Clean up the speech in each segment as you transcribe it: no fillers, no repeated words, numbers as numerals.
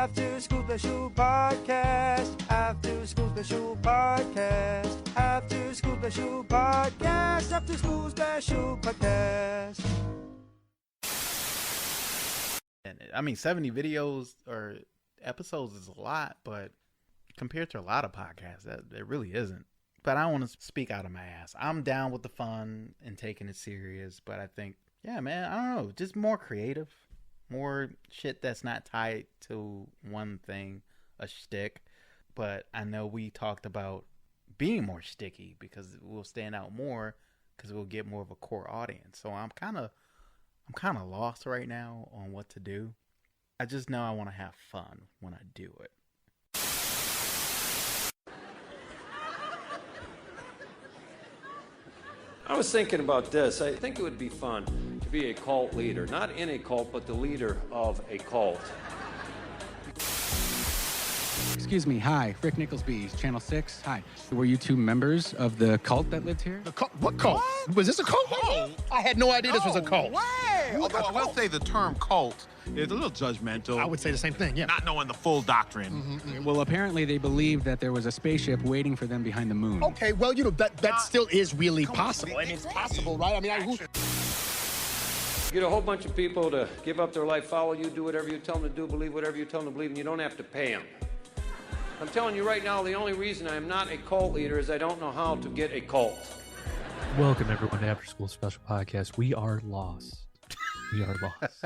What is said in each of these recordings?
After School Special Podcast. After School Special Podcast. After School Special Podcast. After School Special Podcast. I mean, 70 videos or episodes is a lot, but compared to a lot of podcasts, it really isn't. But I don't want to speak out of my ass. I'm down with the fun and taking it serious, but I think, yeah, man, I don't know, just more creative, more shit that's not tied to one thing, a shtick. But I know we talked about being more sticky because we'll stand out more because we'll get more of a core audience. So I'm kind of lost right now on what to do. I just know I want to have fun when I do it. I was thinking about this. I think it would be fun to be a cult leader. Not in a cult, but the leader of a cult. Excuse me, hi, Rick Nicholsby, Channel 6, hi. Were you two members of the cult that lived here? The cult? What cult? What? Was this a cult? Oh, I had no idea this was a cult. Way! Although I will say the term cult is a little judgmental. I would say the same thing, yeah. Not knowing the full doctrine. Well, apparently they believed that there was a spaceship waiting for them behind the moon. Okay, well, you know, that still is really possible. I mean, it's possible, right? I mean, Get a whole bunch of people to give up their life, follow you, do whatever you tell them to do, believe whatever you tell them to believe, and you don't have to pay them. I'm telling you right now, the only reason I am not a cult leader is I don't know how to get a cult. Welcome, everyone, to After School Special Podcast. We are lost. We are lost.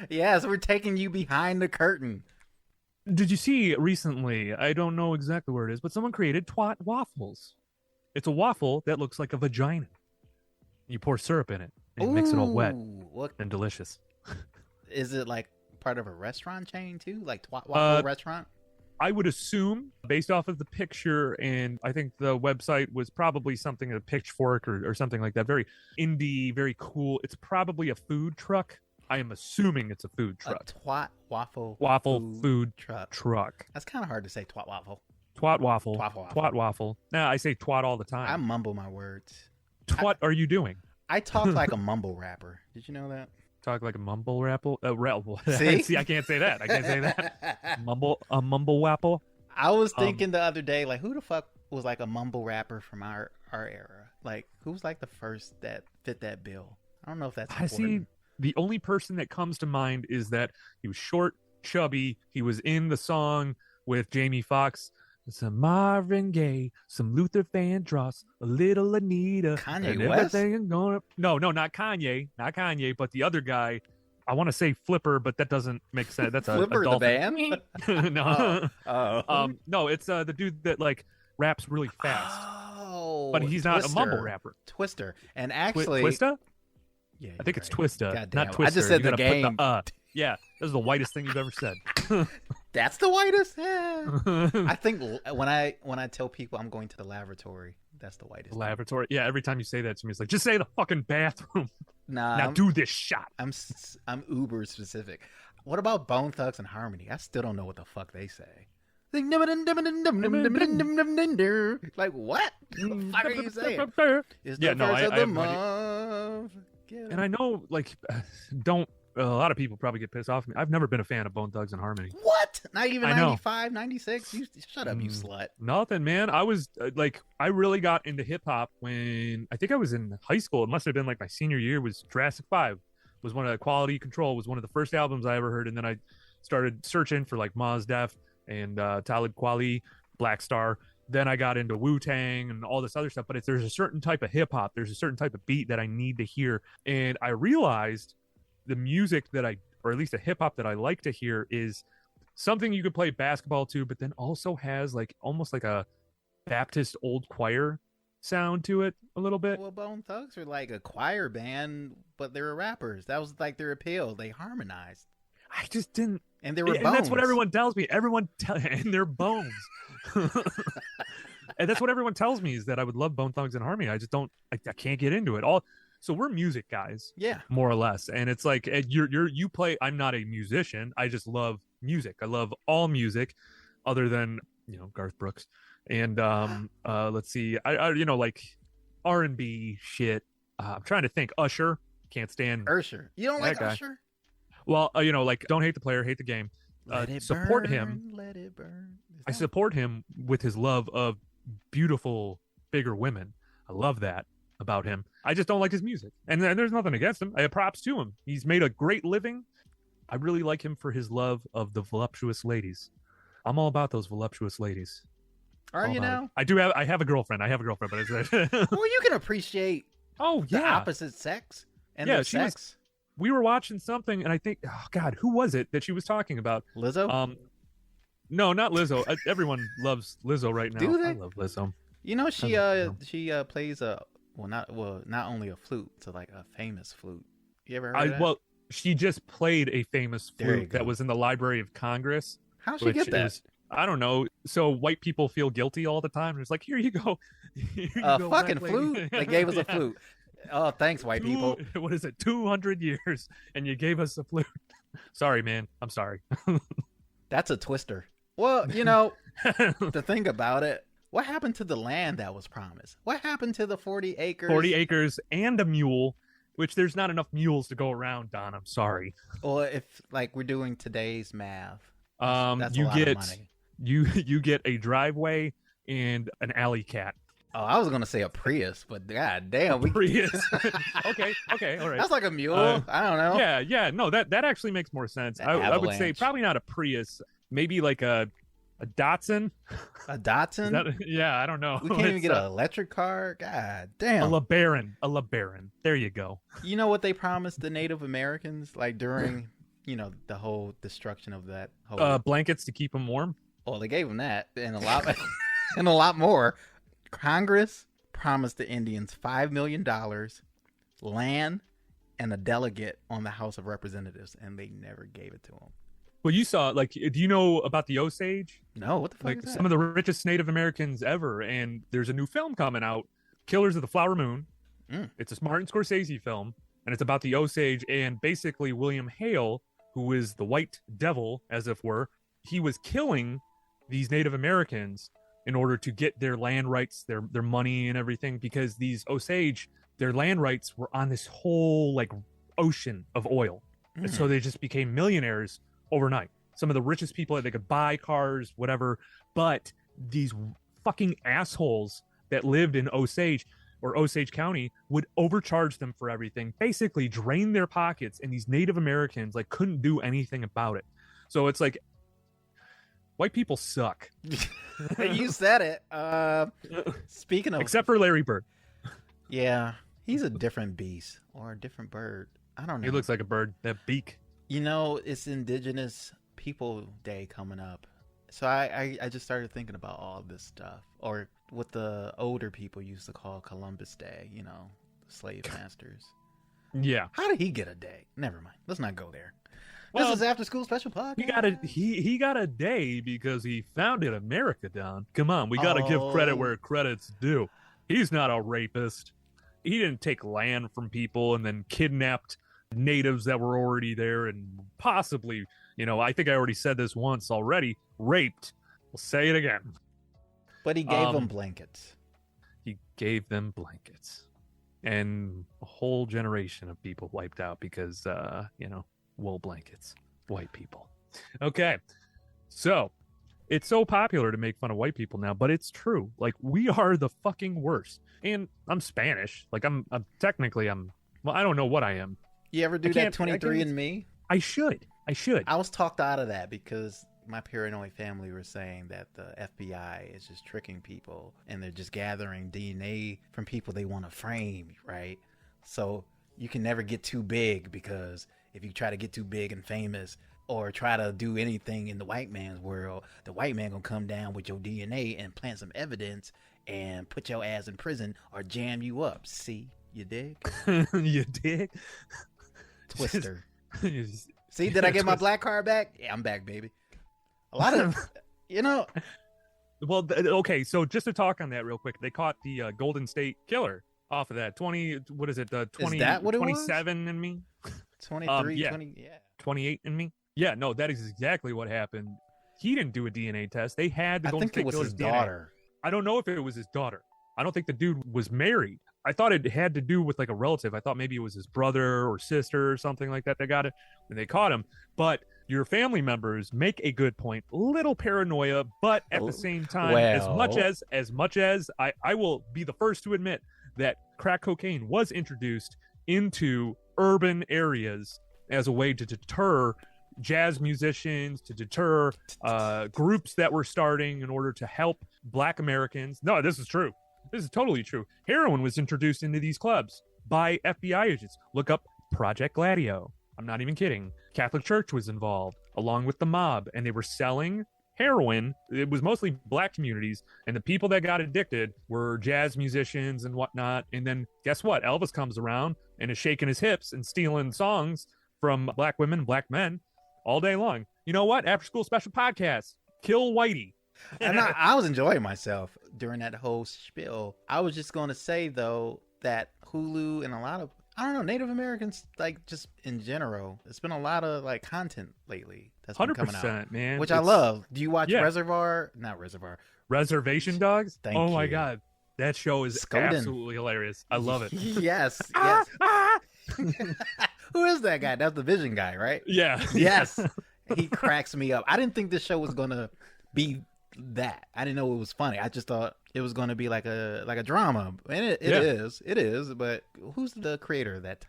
Yes, we're taking you behind the curtain. Did you see recently, I don't know exactly where it is, but someone created Twat Waffles. It's a waffle that looks like a vagina. You pour syrup in it, and you mix it all wet and delicious. Is it like part of a restaurant chain, too? Like Twat Waffle Restaurant? I would assume, based off of the picture, and I think the website was probably something, a Pitchfork or something like that. Very indie, very cool. It's probably a food truck. I am assuming it's a food truck. A Twat Waffle food truck. That's kind of hard to say, Twat Waffle. Twat Waffle. Twat Waffle. Twat Waffle. Nah, I say twat all the time. I mumble my words. What are you doing? I talk like a mumble rapper. Did you know that? Talk like a mumble rapple. See? See, I can't say that. A mumble wapple. I was thinking the other day, like, who the fuck was like a mumble rapper from our era? Like, who's like the first that fit that bill? I don't know if that's important. I see. The only person that comes to mind is that he was short, chubby. He was in the song with Jamie Foxx. Some Marvin Gaye, some Luther Vandross, a little Anita. Kanye West? No, not Kanye. Not Kanye, but the other guy. I want to say Flipper, but that doesn't make sense. That's Flipper, a the band? No. Oh. No, it's the dude that like raps really fast. Oh. But he's not a mumble rapper. Twister. And actually... Twista? Yeah, I think it's right. Twista, Goddamn. not Twister. I just said You the gotta game. put the, yeah, this is the whitest thing you've ever said. That's the whitest? Yeah. I think when I tell people I'm going to the lavatory, that's the whitest. Lavatory? Yeah, every time you say that to me, it's like, just say the fucking bathroom. Nah. Now do this shot. I'm uber specific. What about Bone Thugs and Harmony? I still don't know what the fuck they say. Like what? The fuck are you saying? It's the first of the month. And I know, like, a lot of people probably get pissed off at me. I've never been a fan of Bone Thugs and Harmony. What? Not even I know. 95, 96? Shut up, you slut. Nothing, man. I was I really got into hip hop when I think I was in high school. It must have been like my senior year. Was Jurassic 5 was one of Quality Control was one of the first albums I ever heard, and then I started searching for like Mos Def and Talib Kweli, Black Star. Then I got into Wu-Tang and all this other stuff. But there's a certain type of hip hop, there's a certain type of beat that I need to hear, and I realized the music that or at least the hip hop that I like to hear is something you could play basketball to, but then also has like almost like a Baptist old choir sound to it a little bit. Well, Bone Thugs are like a choir band, but they were rappers. That was like their appeal. They harmonized. I just didn't. And they were bones. And that's what everyone tells me. And they're bones. And that's what everyone tells me is that I would love Bone Thugs and Harmony. I just don't. I can't get into it. So we're music guys, yeah, more or less. And it's like you play. I'm not a musician. I just love music. I love all music, other than Garth Brooks. And let's see, I like R&B shit. I'm trying to think. Usher, can't stand Usher. You don't like guy. Usher? Well, like Don't Hate the Player, Hate the Game. support him. Let it burn. I support him with his love of beautiful, bigger women. I love that about him. I just don't like his music. And there's nothing against him. I have props to him. He's made a great living. I really like him for his love of the voluptuous ladies. I'm all about those voluptuous ladies. Are you now? I have a girlfriend. But it's Well, you can appreciate the opposite sex and their sex. We were watching something, and I think, oh God, who was it that she was talking about? Lizzo? No, not Lizzo. Everyone loves Lizzo right now. Do they? I love Lizzo. You know, she plays not only a flute, so like a famous flute. You ever heard of that? Well, she just played a famous flute that was in the Library of Congress. How'd she get that? I don't know. So white people feel guilty all the time. It's like, here you go. Fucking flute. They gave us a flute. Oh, thanks, white people. What is it? 200 years, and you gave us a flute. Sorry, man. I'm sorry. That's a twister. Well, you know, to think about it, what happened to the land that was promised? What happened to the 40 acres? 40 acres and a mule, which there's not enough mules to go around, Don. I'm sorry. Well, if like we're doing today's math, that's you a lot get of money. you get a driveway and an alley cat. Oh, I was gonna say a Prius, but god damn, Prius. okay, all right. That's like a mule. I don't know. Yeah. No, that actually makes more sense. I would say probably not a Prius, maybe like a Datsun. A Datsun? Yeah, I don't know. We can't even get an electric car. God damn. A LeBaron. There you go. You know what they promised the Native Americans, like during the whole destruction of that whole blankets to keep them warm. Well, they gave them that and a lot and a lot more. Congress promised the Indians $5 million, land, and a delegate on the House of Representatives, and they never gave it to them. Well, you saw, like, do you know about the Osage? No, what the fuck is that? Some of the richest Native Americans ever, and there's a new film coming out, Killers of the Flower Moon. It's a Martin Scorsese film, and it's about the Osage, and basically William Hale, who is the white devil, as if were, he was killing these Native Americans in order to get their land rights, their money and everything, because these Osage, their land rights were on this whole like ocean of oil. And so they just became millionaires overnight. Some of the richest people, they could buy cars, whatever. But these fucking assholes that lived in Osage or Osage County would overcharge them for everything, basically drain their pockets, and these Native Americans like couldn't do anything about it. So it's like, white people suck. You said it. Speaking of, except for Larry Bird. Yeah, he's a different beast or a different bird. I don't know. He looks like a bird. That beak. You know, it's Indigenous People Day coming up, so I just started thinking about all this stuff, or what the older people used to call Columbus Day. You know, slave masters. Yeah. How did he get a day? Never mind. Let's not go there. Well, this is After School Special Podcast. He got a day because he founded America, Don. Come on, we got to give credit where credit's due. He's not a rapist. He didn't take land from people and then kidnapped natives that were already there and possibly, I think I already said this once already, raped. We'll say it again. But he gave them blankets. He gave them blankets. And a whole generation of people wiped out because, wool blankets, white people. Okay, so it's so popular to make fun of white people now, but it's true. Like, we are the fucking worst. And I'm Spanish. Like, I'm technically, well, I don't know what I am. You ever do that 23andMe? I should. I was talked out of that because my paranoid family were saying that the FBI is just tricking people and they're just gathering DNA from people they want to frame, right? So you can never get too big, because if you try to get too big and famous or try to do anything in the white man's world, the white man gonna come down with your DNA and plant some evidence and put your ass in prison or jam you up. See, you dig? You dig? Twister. See, did I get my black card back? Yeah, I'm back, baby. A lot of, Well, okay, so just to talk on that real quick, they caught the Golden State Killer off of that 20. What is it? 20. Is that what it was? 27 in me. 23, yeah. 20, yeah. 28 in me. Yeah, no, that is exactly what happened. He didn't do a DNA test. They had the Golden State Killer's DNA. I think it was his daughter. I don't know if it was his daughter. I don't think the dude was married. I thought it had to do with like a relative. I thought maybe it was his brother or sister or something like that. They got it and they caught him. But your family members make a good point. Little paranoia, but at the same time, as much as I will be the first to admit that crack cocaine was introduced into urban areas as a way to deter jazz musicians, to deter groups that were starting in order to help Black Americans. No, this is true. This is totally true. Heroin was introduced into these clubs by FBI agents. Look up Project Gladio. I'm not even kidding. Catholic Church was involved along with the mob, and they were selling heroin. It was mostly Black communities, and the people that got addicted were jazz musicians and whatnot. And then guess what? Elvis comes around and is shaking his hips and stealing songs from Black women, Black men all day long. You know what? After School Special Podcast, kill Whitey. And I was enjoying myself during that whole spiel. I was just going to say, though, that Hulu and a lot of, I don't know, Native Americans, like, just in general, it's been a lot of, like, content lately that's been coming out. Man. Which I love. Do you watch Reservation Dogs? Thank you. My God. That show is absolutely hilarious. I love it. Yes. Who is that guy? That's the Vision guy, right? Yeah. Yes. He cracks me up. I didn't think this show was going to be that. I didn't know it was funny. I just thought it was going to be like a drama, and it is. But who's the creator of that?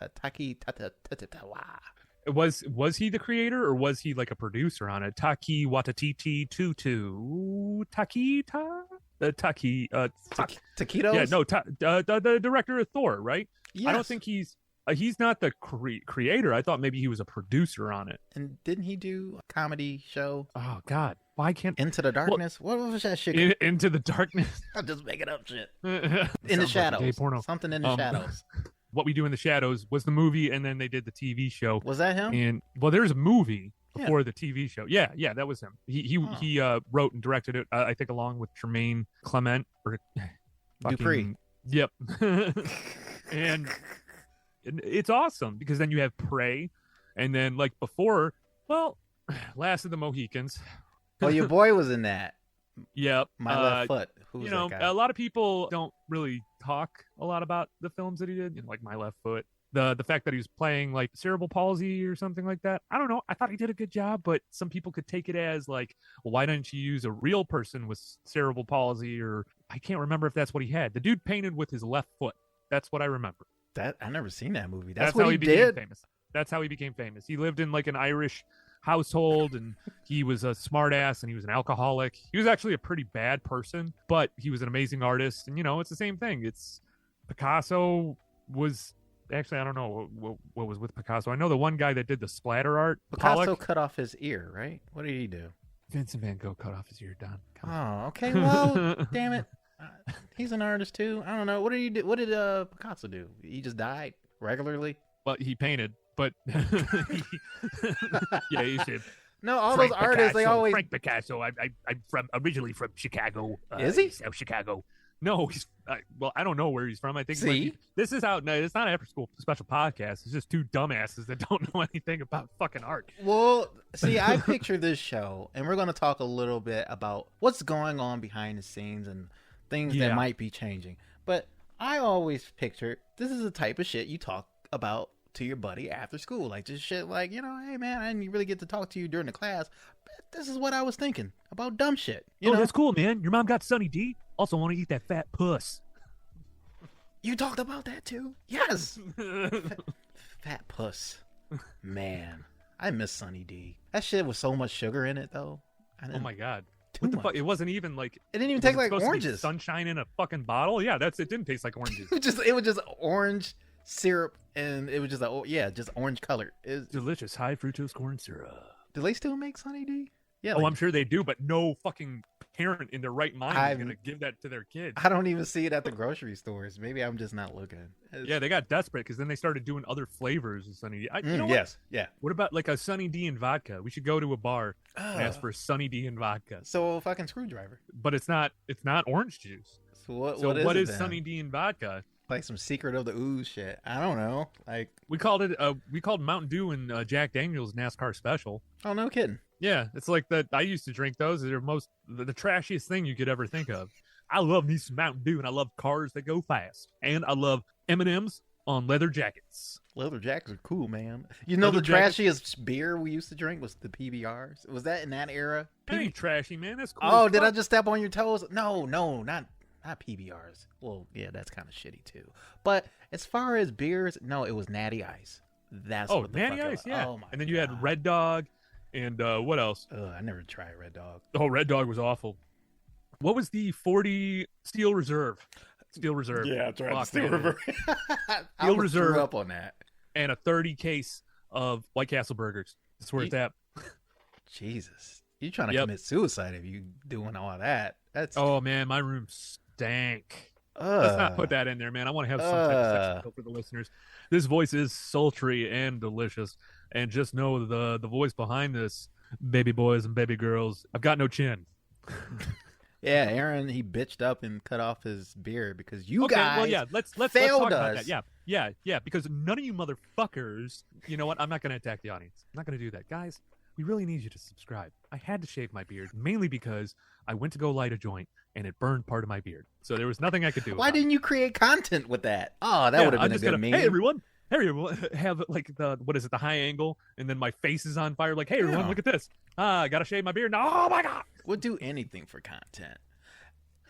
Was he the creator, or was he like a producer on it? Taki Watatiti Tutu Takita Taquitos. Yeah, no, the director of Thor, right? Yes. I don't think he's not the creator. I thought maybe he was a producer on it. And didn't he do a comedy show? Oh God, why can't Into the Darkness? What was that shit? Into the Darkness? I'm just making up shit. In the Shadows. Like porno. Something in the Shadows. What We Do in the Shadows was the movie, and then they did the TV show. Was that him? And well, there's a movie before the TV show. Yeah, that was him. He wrote and directed it. I think along with Tremaine Clement or Dupree. Yep. And it's awesome because then you have Prey, and then like before, well, Last of the Mohicans. Well, your boy was in that. Yep. My Left Foot. Who's you know, that guy? a lot of people don't really talk a lot about the films that he did, like My Left Foot. The fact that he was playing like cerebral palsy or something like that. I don't know. I thought he did a good job, but some people could take it as like, well, why didn't you use a real person with cerebral palsy? Or I can't remember if that's what he had. The dude painted with his left foot. That's what I remember. That I never seen that movie. That's what how he became did. Famous. That's how he became famous. He lived in like an Irish household, and he was a smart ass, and he was an alcoholic. He was actually a pretty bad person, but he was an amazing artist. And you know, it's the same thing. It's Picasso was actually, I don't know what was with Picasso. I know the one guy that did the splatter art. Picasso Pollock. Cut off his ear, right? What did he do? Vincent Van Gogh cut off his ear, Don. Oh, okay. Well, damn it. He's an artist too. I don't know. What did he do? What did Picasso do? He just died regularly. Well, he painted, but yeah, he should. No, all those artists, they always. Frank Picasso. I'm originally from Chicago. Is he? South Chicago. No, he's well, I don't know where he's from. I think See? This is how. No, it's not an after school special podcast. It's just two dumbasses that don't know anything about fucking art. Well, see, I picture this show, and we're going to talk a little bit about what's going on behind the scenes and things that might be changing. But I always pictured this is the type of shit you talk about to your buddy after school, like just shit like, you know, hey man, I didn't really get to talk to you during the class, but this is what I was thinking about dumb shit. You know? That's cool, man. Your mom got Sunny D. Also want to eat that fat puss. You talked about that too? Yes. Fat puss. Man, I miss Sunny D. That shit was so much sugar in it though. Oh my God. What the fuck? It wasn't even like. It didn't even taste like oranges. Sunshine in a fucking bottle. Yeah, it didn't taste like oranges. it was just orange syrup, and it was just just orange color. It's delicious high fructose corn syrup. Do they still make Sunny D? Yeah. Oh, I'm sure they do, but no fucking parent in their right mind is gonna give that to their kids. I don't even see it at the grocery stores. Maybe I'm just not looking. Yeah, they got desperate because then they started doing other flavors of Sunny D. You know yes, yeah. What about like a Sunny D and vodka? We should go to a bar and ask for Sunny D and vodka. So a fucking screwdriver. But it's not orange juice. So what is Sunny D and vodka? Like some Secret of the Ooze shit. I don't know. Like we called Mountain Dew and Jack Daniel's NASCAR special. Oh, no kidding. Yeah, it's like that. I used to drink those. They're the trashiest thing you could ever think of. I love me some Mountain Dew, and I love cars that go fast, and I love M&Ms on leather jackets. Leather jackets are cool, man. You know, Leather the jackets- trashiest beer we used to drink was the PBRs. Was that in that era? That ain't trashy, man. That's cool. Oh, as did I fuck. just step on your toes? No, not PBRs. Well, yeah, that's kind of shitty too. But as far as beers, no, it was Natty Ice. That's Oh, what the Natty fuck it Ice, was. yeah. Oh my and then you God. had Red Dog, and what else? I never tried Red Dog. Oh, Red Dog was awful. What was the 40 Steel Reserve? Steel Reserve. Yeah, I tried Fuck, Steel man. River. I Steel was Reserve. threw up on that. And a 30 case of White Castle burgers. That's where it's at. Jesus, you trying to Yep. commit suicide if you doing all that? That's Oh man, my room stank. Let's not put that in there, man. I want to have some type of sex appeal for the listeners. This voice is sultry and delicious, and just know the voice behind this, baby boys and baby girls. I've got no chin. Yeah, Aaron, he bitched up and cut off his beard because you Okay, guys well, yeah, let's talk failed about us. that. Yeah, because none of you motherfuckers. You know what? I'm not going to attack the audience. I'm not going to do that, guys. We really need you to subscribe. I had to shave my beard mainly because I went to go light a joint and it burned part of my beard. So there was nothing I could do. Why about it. didn't you create content with that? Oh, that would have I'm been a just good gonna, meme. Hey everyone, have like the the high angle, and then my face is on fire. Like, hey everyone, Yeah. look at this. I gotta shave my beard now. Oh my god. We'll do anything for content.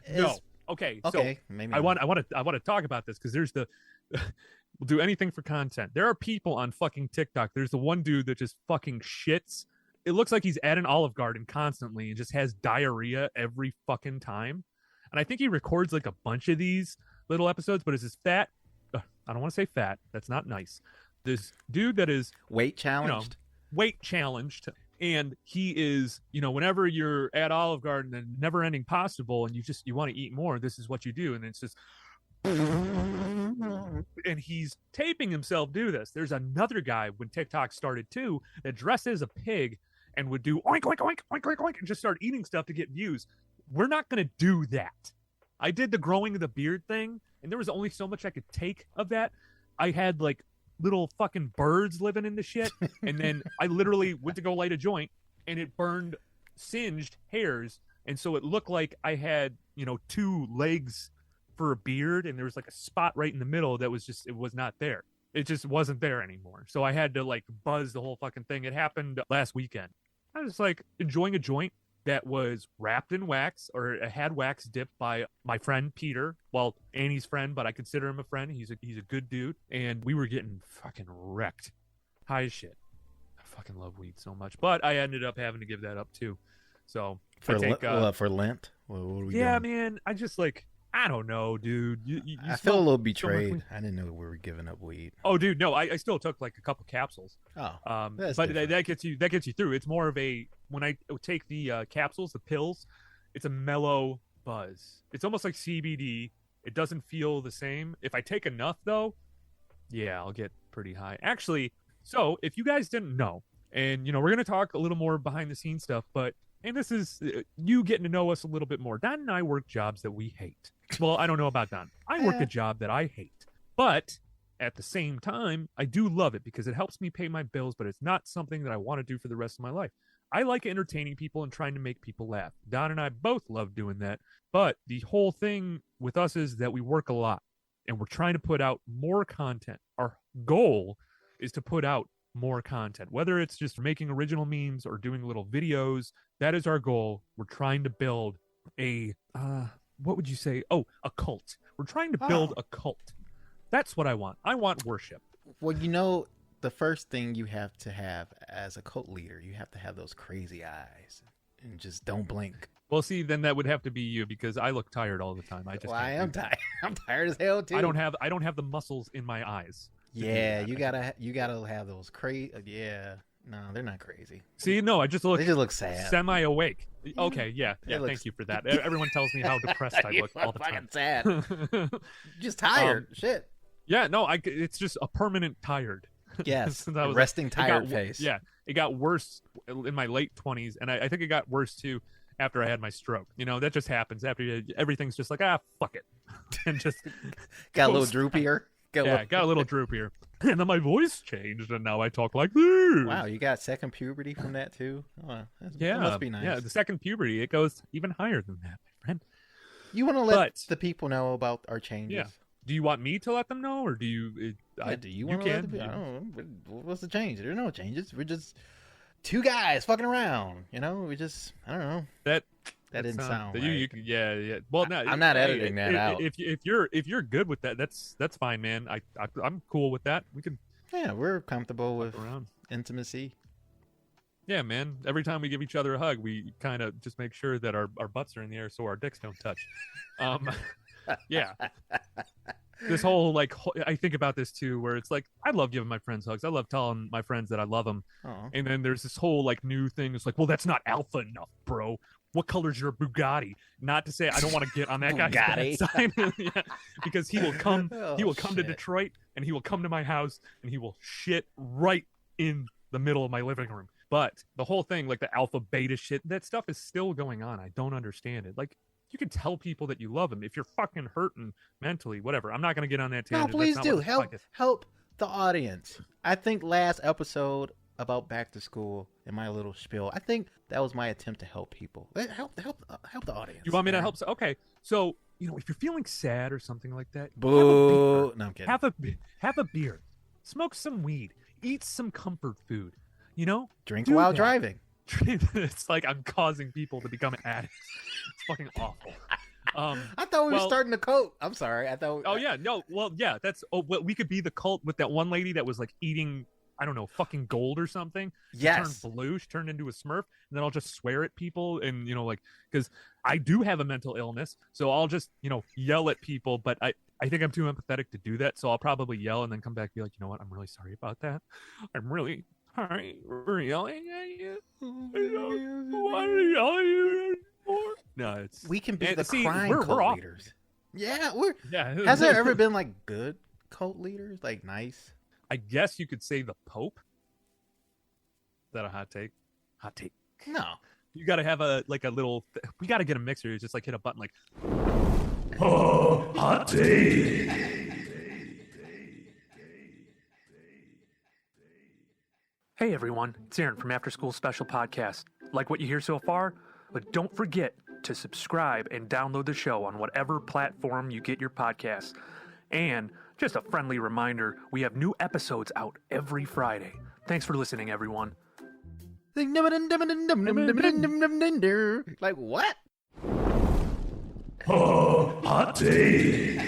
No. Okay. Okay. So Maybe I want to talk about this because there's we'll do anything for content. There are people on fucking TikTok. There's the one dude that just fucking shits. It looks like he's at an Olive Garden constantly and just has diarrhea every fucking time. And I think he records like a bunch of these little episodes, but it's this fat. I don't want to say fat. That's not nice. This dude that is weight challenged. Weight challenged. And he is, whenever you're at Olive Garden and Never Ending Pasta Bowl and you want to eat more, this is what you do. And it's just, and he's taping himself do this. There's another guy when TikTok started too that dressed as a pig and would do oink, oink, oink, oink, oink, oink, and just start eating stuff to get views. We're not going to do that. I did the growing of the beard thing, and there was only so much I could take of that. I had like little fucking birds living in the shit, and then I literally went to go light a joint, and it burned singed hairs, and so it looked like I had, two legs for a beard, and there was like a spot right in the middle that was just, it was not there. It just wasn't there anymore. So I had to like buzz the whole fucking thing. It happened last weekend. I was like enjoying a joint that was wrapped in wax, or it had wax dipped by my friend Peter. Well, Annie's friend, but I consider him a friend. He's a good dude, and we were getting fucking wrecked, high as shit. I fucking love weed so much, but I ended up having to give that up too. So For I take, for Lent. What are we yeah, doing? man. I just like, I don't know, dude. You I feel a little so much betrayed. weed. I didn't know we were giving up weed. Oh, dude, no, I still took like a couple capsules. Oh, But that's different. that gets you through. It's more of a, when I take the capsules, the pills, it's a mellow buzz. It's almost like CBD. It doesn't feel the same. If I take enough though, yeah, I'll get pretty high. Actually, so if you guys didn't know, and we're gonna talk a little more behind the scenes stuff, but and this is you getting to know us a little bit more. Don and I work jobs that we hate. Well, I don't know about Don. I work a job that I hate, but at the same time, I do love it because it helps me pay my bills, but it's not something that I want to do for the rest of my life. I like entertaining people and trying to make people laugh. Don and I both love doing that, but the whole thing with us is that we work a lot and we're trying to put out more content. Our goal is to put out more content, whether it's just making original memes or doing little videos. That is our goal. We're trying to build a, what would you say? Oh, a cult. We're trying to build a cult. That's what I want. I want worship. Well, the first thing you have to have as a cult leader, you have to have those crazy eyes and just don't blink. Well, see, then that would have to be you because I look tired all the time. I just I can't am do tired. I'm tired as hell too. I don't have the muscles in my eyes. to do Yeah, that. you gotta have those crazy. Yeah, no, they're not crazy. See, no, I just look They just look sad. semi-awake. Okay, yeah, It looks- thank you for that. Everyone tells me how depressed I You look all the fucking time. sad. Just tired. Shit. Yeah, no, it's just a permanent tired. Yes. Since I was resting it tired got, face. Yeah, it got worse in my late 20s, and I think it got worse too after I had my stroke. That just happens after everything's just like, fuck it, and just Got a goes- little droopier. got a little droopier, and then my voice changed, and now I talk like this. Wow, you got second puberty from that too? Oh, Yeah, that must be nice. Yeah, the second puberty, it goes even higher than that, my friend. You want to let But- the people know about our changes? Yeah. Do you want me to let them know, or do you? Do you want to let them? I don't know. What's the change? There's no changes. We're just two guys fucking around. You know, we just I don't know. That didn't sound right. Yeah. Well, no, I'm not editing that out. If you're good with that, that's fine, man. I'm cool with that. We can. Yeah, we're comfortable with intimacy. Yeah, man. Every time we give each other a hug, we kind of just make sure that our butts are in the air so our dicks don't touch. Yeah. This whole I think about this too, where it's like I love giving my friends hugs. I love telling my friends that I love them. Aww. And then there's this whole new thing. It's like, well, that's not alpha enough, bro. What color's your Bugatti? Not to say I don't want to get on that guy's bad side. Yeah, because he will come. He will come to Detroit, and he will come to my house, and he will shit right in the middle of my living room. But the whole thing, the alpha beta shit, that stuff is still going on. I don't understand it. You can tell people that you love them if you're fucking hurting mentally, whatever. I'm not going to get on that tangent. No, please do. Help the audience. I think last episode about back to school and my little spiel, I think that was my attempt to help people. Help the audience. You want me to help? Okay. So, if you're feeling sad or something like that, boo. No, I'm kidding. Have a beer. Smoke some weed. Eat some comfort food. Drink while driving. It's like I'm causing people to become addicts. It's fucking awful. I thought we were starting a cult. I'm sorry. I thought. Oh yeah, no. Well, yeah. That's. Oh, well, we could be the cult with that one lady that was eating, I don't know, fucking gold or something. Yes. She turned blue. She turned into a Smurf, and then I'll just swear at people, and because I do have a mental illness, so I'll just yell at people, but I think I'm too empathetic to do that, so I'll probably yell and then come back and be like, you know what, I'm really sorry about that. I'm really. Hi, we're yelling at you. I don't want to yell at you anymore. No, it's we can be the crying cult leaders. Yeah, yeah. Has there ever been good cult leaders, nice? I guess you could say the Pope. Is that a hot take? Hot take. No, you got to have a little. We got to get a mixer. You just hit a button oh, hot take. Hey everyone, it's Aaron from After School Special Podcast. Like what you hear so far? But don't forget to subscribe and download the show on whatever platform you get your podcasts. And just a friendly reminder, we have new episodes out every Friday. Thanks for listening, everyone. What? Oh, hot take.